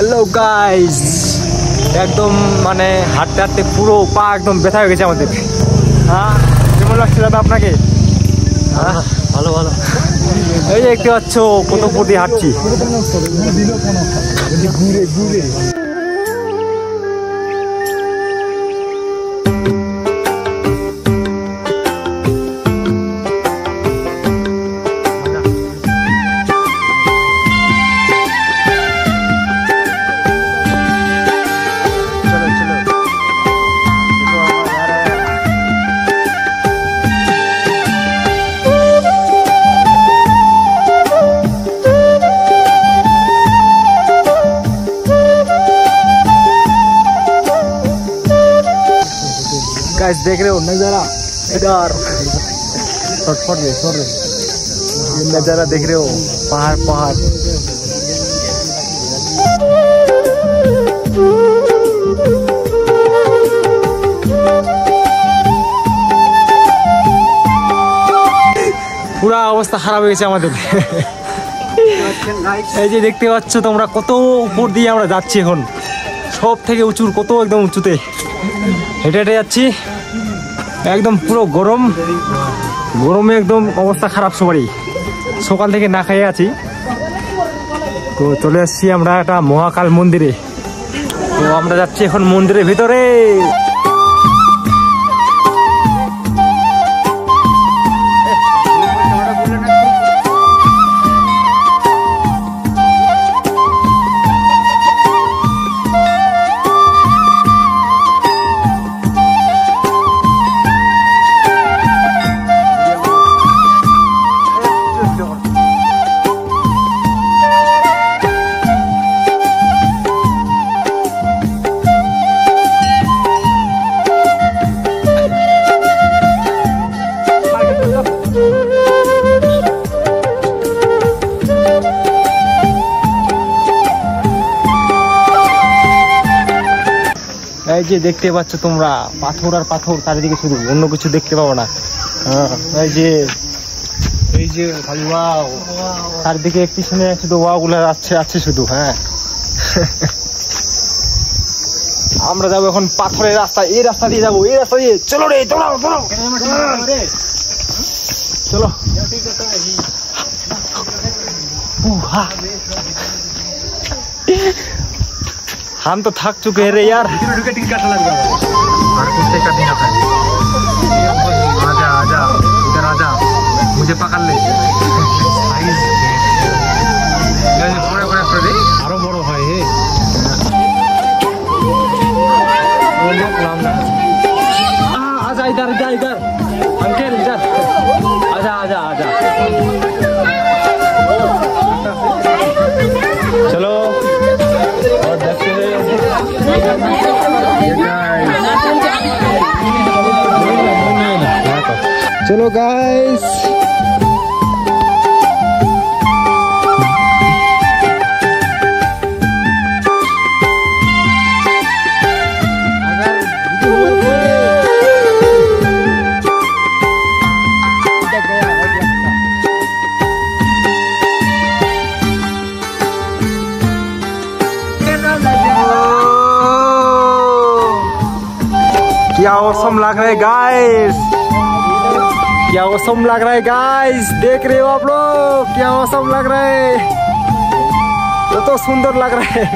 Hello guys, একদম মানে হাঁটতে হাঁটতে পুরো পা একদম ব্যথা হয়ে গেছে আমাদের। হ্যাঁ, কেমন লাগছে দাদা আপনাকে? হ্যাঁ ভালো ভালো। এই যে দেখতে পাচ্ছ কত উপর দিয়ে হাঁটছি। गाइस देख रहे हो नजारा इधर, ये नजारा देख रहे हो, पहाड़ पहाड़। পুরা অবস্থা খারাপ হয়ে গেছে আমাদের। এই যে দেখতে পাচ্ছ তোমরা কত উপর দিয়ে আমরা যাচ্ছি এখন, সব থেকে উঁচুর কত একদম উঁচুতে হেঁটে হেঁটে যাচ্ছি। একদম পুরো গরম, গরমে একদম অবস্থা খারাপ সবারই। সকাল থেকে না খেয়ে আছি। তো চলে আসছি আমরা একটা মহাকাল মন্দিরে। তো আমরা যাচ্ছি এখন মন্দিরের ভিতরে। এই যে দেখতে পাচ্ছ তোমরা পাথর আর পাথর চারিদিকে, শুধু অন্য কিছু দেখতে পাবো না। এই যে খালি ওয়াও, চারিদিকে পিছনে শুধু ওয়াও গুলো আছে শুধু। হ্যাঁ, আমরা যাবো এখন পাথরের রাস্তা, এই রাস্তা দিয়ে যাবো, এই রাস্তা দিয়ে। চলো রে, দৌড়াও দৌড়াও, চলো। हम तो थक चुके हैं रे यार। टिकट काटना लगेगा और कुत्ते का दिन आता है। आजा आजा इधर आजा, मुझे पकड़ ले। बड़े बड़े फ्रेंड आरो बड़ो है हे। आजा इधर इधर इधर अंकल इधर आजा आजा आजा। चलो और देखते हैं। चलो गाइस, क्या औसम लग रहा है गाइस, क्या औसम लग रहा है गाइस। देख रहे हो आप लोग, क्या औसम लग रहा है, तो सुंदर लग रहा है।